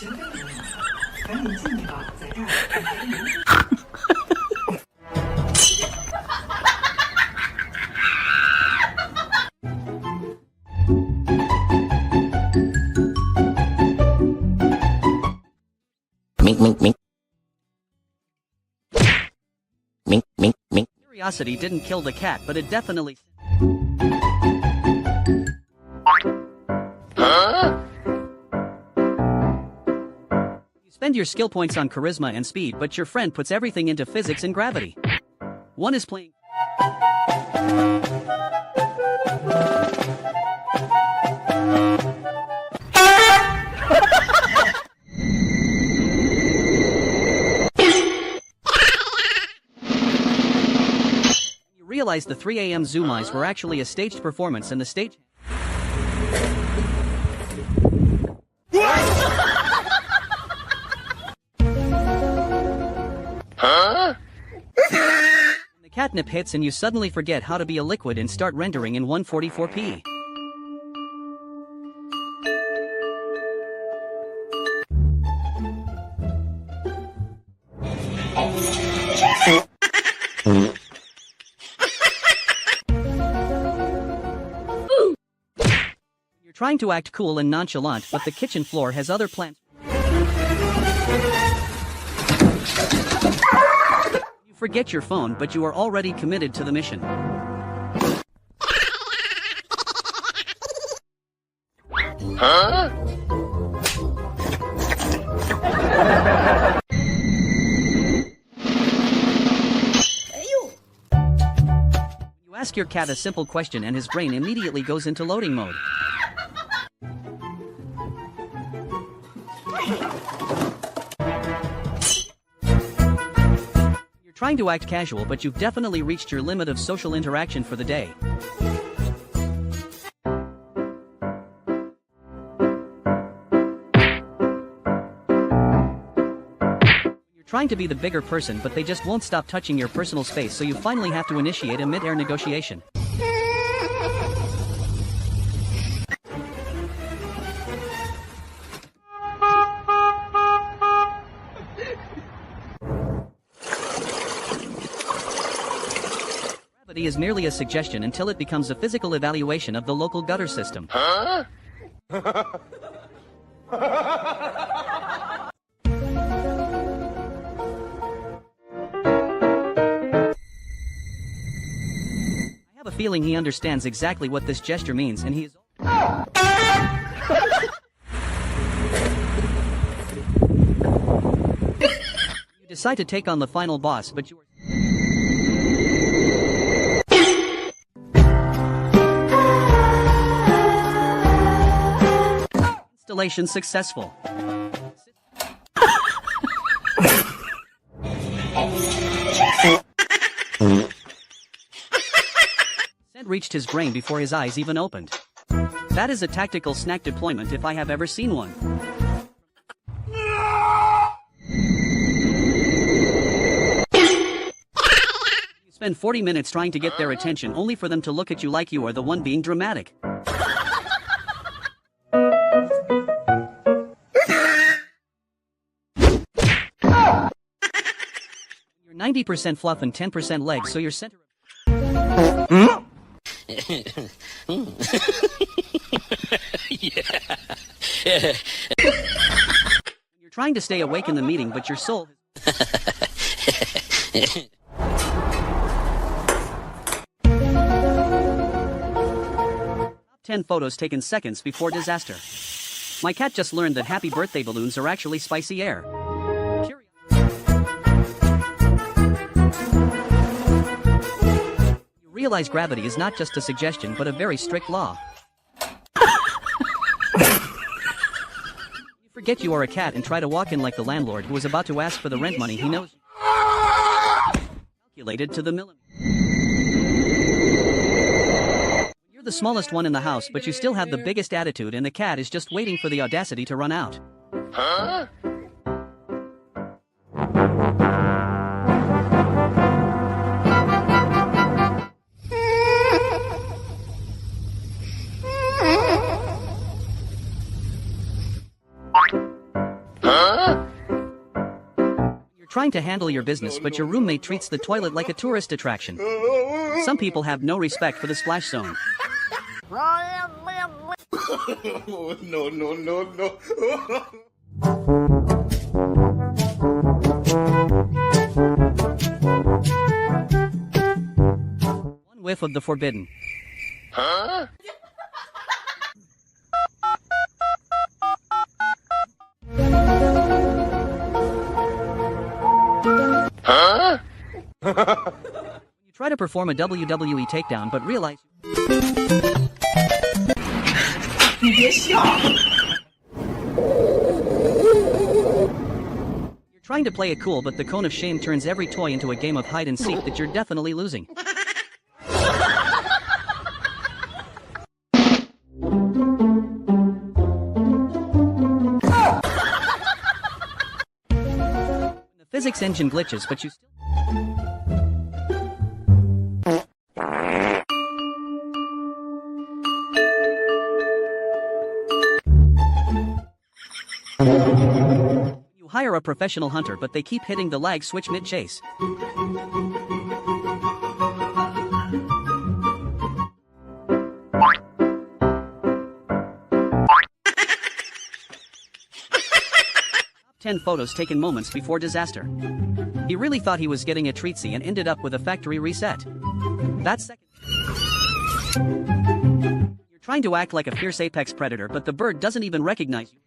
身份证了，赶紧进去吧，在这儿等着你。Curiosity didn't kill the cat, but it definitely... You spend your skill points on charisma and speed, but your friend puts everything into physics and gravity. One is playing... Realized the 3 a.m. Zoom eyes were actually a staged performance and the stage... The catnip hits and you suddenly forget how to be a liquid and start rendering in 144p. Trying to act cool and nonchalant, but the kitchen floor has other plans. You forget your phone, but you are already committed to the mission. You ask your cat a simple question and his brain immediately goes into loading mode. You're trying to act casual, but you've definitely reached your limit of social interaction for the day. You're trying to be the bigger person, but they just won't stop touching your personal space, so you finally have to initiate a mid-air negotiation. Gravity is merely a suggestion until it becomes a physical evaluation of the local gutter system. I have a feeling he understands exactly what this gesture means, and he is... You decide to take on the final boss, but you are... Installation successful. Scent reached his brain before his eyes even opened. That is a tactical snack deployment if I have ever seen one. You spend 40 minutes trying to get their attention only for them to look at you like you are the one being dramatic. You're 90% fluff and 10% legs, so your center... You're trying to stay awake in the meeting, but your soul... 10 photos taken seconds before disaster. My cat just learned that happy birthday balloons are actually spicy air. You realize gravity is not just a suggestion but a very strict law. You forget you are a cat and try to walk in like the landlord who is about to ask for the rent money he knows calculated to the millimeter. You're the smallest one in the house, but you still have the biggest attitude, and the cat is just waiting for the audacity to run out. Huh? trying to handle your business, but your roommate treats the toilet like a tourist attraction. Some people have no respect for the splash zone. No, no, no, no. One whiff of the forbidden. Huh? Huh? You try to perform a WWE takedown but realize你别笑。 you're trying to play it cool, but the cone of shame turns every toy into a game of hide and seek that you're definitely losing. The physics engine glitches, but you still you hire a professional hunter, but they keep hitting the lag switch mid-chase. Top 10 photos taken moments before disaster. He really thought he was getting a treatsy and ended up with a factory reset. That's second. You're trying to act like a fierce apex predator, but the bird doesn't even recognize you.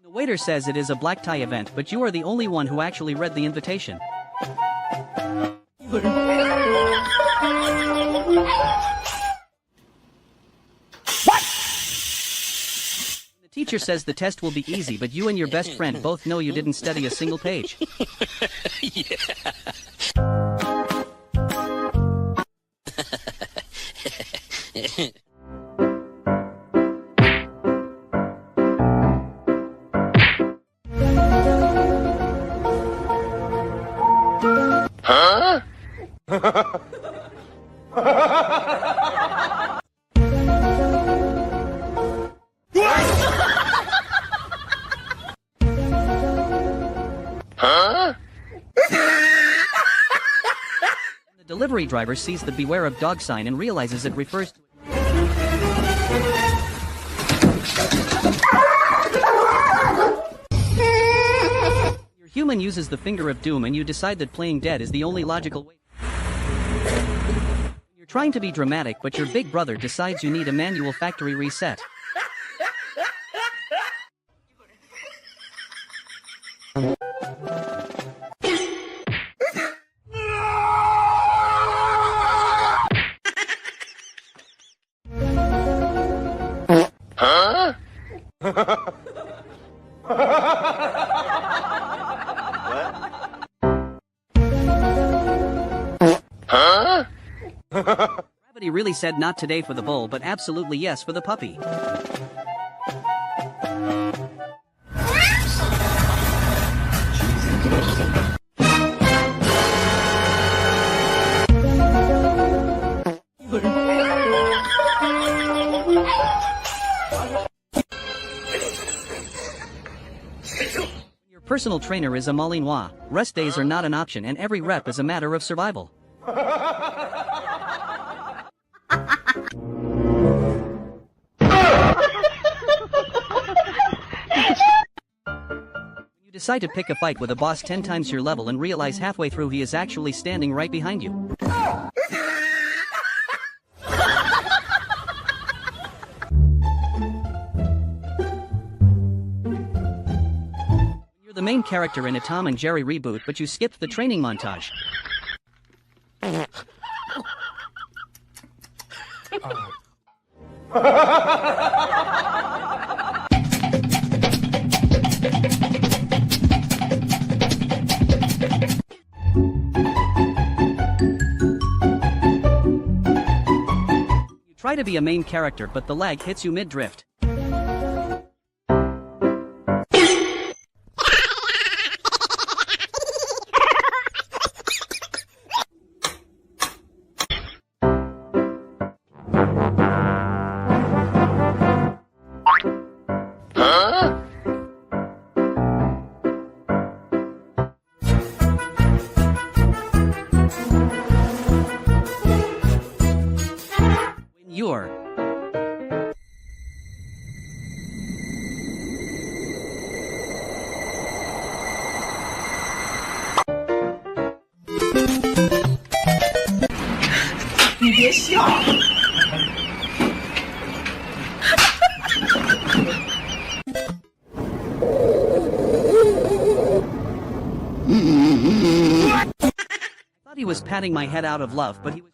The waiter says it is a black tie event, but you are the only one who actually read the invitation. The teacher says the test will be easy, but you and your best friend both know you didn't study a single page. Huh? Huh? The delivery driver sees the "Beware of Dog" sign and realizes it refers to your human uses the finger of doom, and you decide that playing dead is the only logical way. You're trying to be dramatic, but your big brother decides you need a manual factory reset. Huh? Huh? Gravity really said not today for the bull, but absolutely yes for the puppy. Your personal trainer is a Malinois. Rest days are not an option, and every rep is a matter of survival. You decide to pick a fight with a boss 10 times your level and realize halfway through he is actually standing right behind you. You're the main character in a Tom and Jerry reboot, but you skipped the training montage. You try to be a main character, but the lag hits you mid-drift. 笑。Thought he was patting my head out of love, but he was